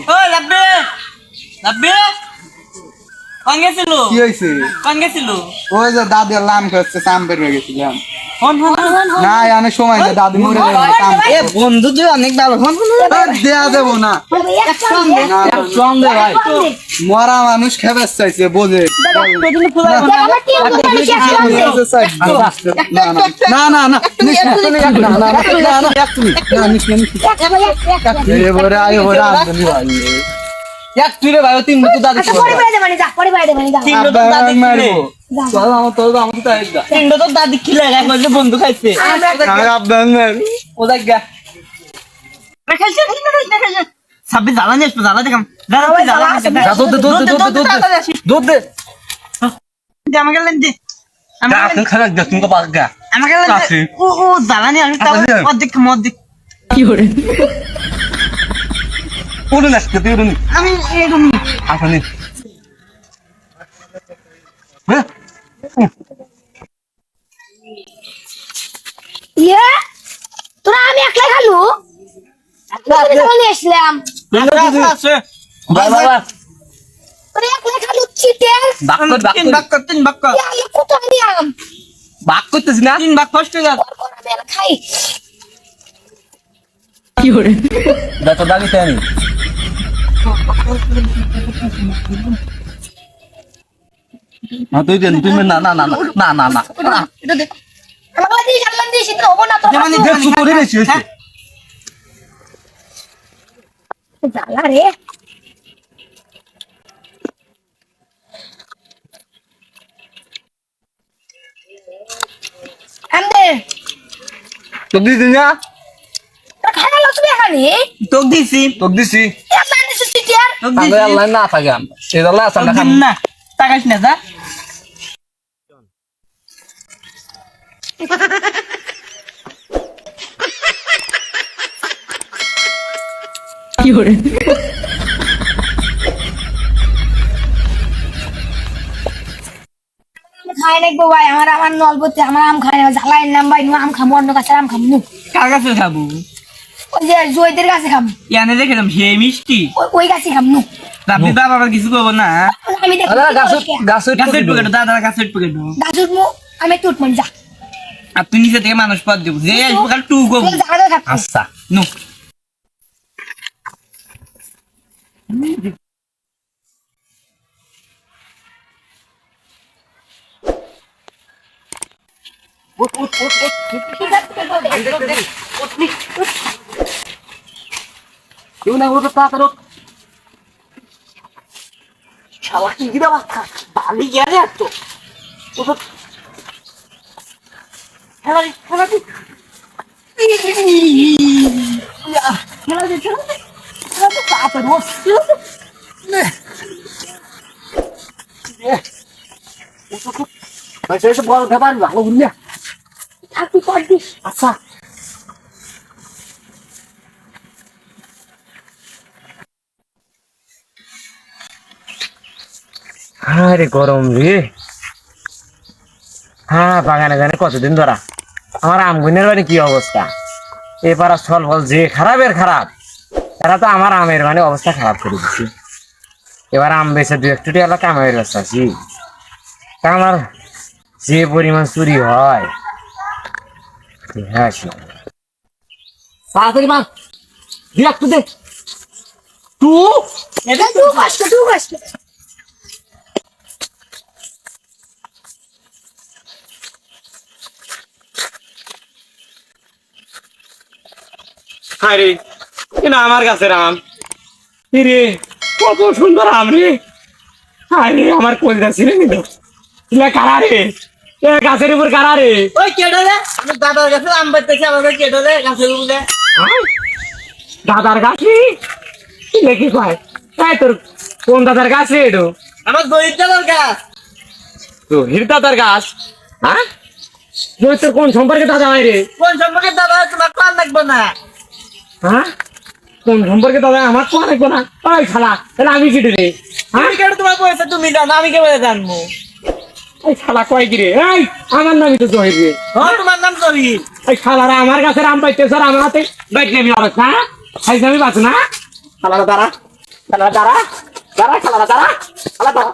ও লাব্বে লাব্বে কোন গেছিল কি হইছে কোন গেছিল ওই যে দাদি লাম করছে সাম বের হয়ে গেছিলাম ফোন ফোন না অনেক সময় না দাদি মরে যাবে কাম এ বন্ধু তুই অনেক ভালো ফোন দেয়া দেবো না ফোন দে ভাই মরা মানুষ খেবে চাইছে বোঝে না না না এবারে আয় এবারে আমদানি ভাই এক তুই রে ভাই তিন মিনিট দাদি চল আমার তো আমার তো আইগা তিনটা তো দাদি খিলা গা কইছে বন্ধু খাইছে আবদান ও জায়গা খাইছে সাবি জ্বালা নিস জ্বালা দেখাম জ্বালা দুধ দে আমাকে লেন দে আমাকে খারাপ দে তুমি বাগা আমাকে লেন ও জ্বালা নি আমি তাও অর্ধেক মধ্যে কি করে পুরো নাচতে তুই আমি এরকম আপনি হ্যাঁ ইয়ে তোরা আমি একলা খালু আমি আসলাম আছে বাই বাই তোরা একলা খালু চিটের বাক তিন বাক আমি কোথায় নিয়াম বাক করতেছ না তিন বাক ফার্স্ট যা বেল খাই কি করে দাঁত দাগিতে আনি না তুই দেন তুমি না না না না না না এটা দে আমাকে দিয়ে জানলাম দিয়ে শীত হবো না তো মানে দেখছো করে বেশি হইছে জ্বালা রে আন্দে তো দিছি না খানা লস বে খানি তোক দিছি আমার দিছে চিটের তোক দিছি আল্লাহ না থাকে এই আল্লাহ আসাটা খান না তাকাস না যা কি করে খাই লাগবো ভাই আমার নলবতে আমার আম খাই না জ্বালাই নাম ভাই আম খামু অন্য কাছে আম খামু কার কাছে খাবো ওই যে জয়দের কাছে খামু ইয়ানে দেখলাম হে মিষ্টি ওই কাছে খামু আপনি বাবা কিছু করবো না আমি দেখি গাছের পকেট দাদার গাছের পকেট গাছুর মু আমি টুট মন যা আর তুই নিচে থেকে মানুষ পদ দেবো যে প্রকার টু করবো জায়গা থাক আচ্ছা নো কেউ না ওটা তাড়াতাড়ি শালা কি গিরা বাচ্চা বালি গেলে এত ওটা খেলা খেলা বড় খাবার ভালো বুঝলি থাকি কর দিস আচ্ছা আরে গরম রে হ্যাঁ বাগানে গানে কতদিন ধরা আমার আমগুনের বাড়ি কি অবস্থা এবার ফল ফল যে খারাপের খারাপ এরা তো আমার আমের মানে অবস্থা খারাপ করে দিচ্ছে এবার আম বেচে দু একটু এলাকা আমের ব্যবস্থা আছি আমার যে পরিমাণ চুরি হয় তাড়াতাড়ি মা একটু দে তুই কষ্ট আরে কেন আমার কাছে আম রে কত সুন্দর আম রে আরে আমার কলজা ছিঁড়ে নিল কারা রে গাছের উপর কারা রে ওই কেডো রে আমি দাদার কাছে আম পাইতেছি আমাদের কেডো রে গাছের উপরে দাদার গাছে কি লেখি কয় তাই তোর কোন দাদার গাছ রে এডো আমার দহির দাদার গাছ দহির দাদার গাছ হ্যাঁ তোর কোন সম্পর্কে দাদা হয় রে কোন সম্পর্কে দাদা তোমার কান লাগবে না হ্যাঁ কোন সম্পর্কে দাদা আমার তো লাগবে না ওই শালা তাহলে আমি কি রে আমি কেন তোমার পয়সা তুমি জানো আমি কেবল জানবো এই শালা কয় কি রে এই আমার নামই তো জহির রে তোমার নাম জহির এই খালারা আমার গাছের আম পাইতেছ আর আমার হাতে বাইক নেবি অরস না খাইছে আমি বাঁচ না খালারা দাঁড়া খালারা দাঁড়া দাঁড়া খালারা দাঁড়া খালা দাঁড়া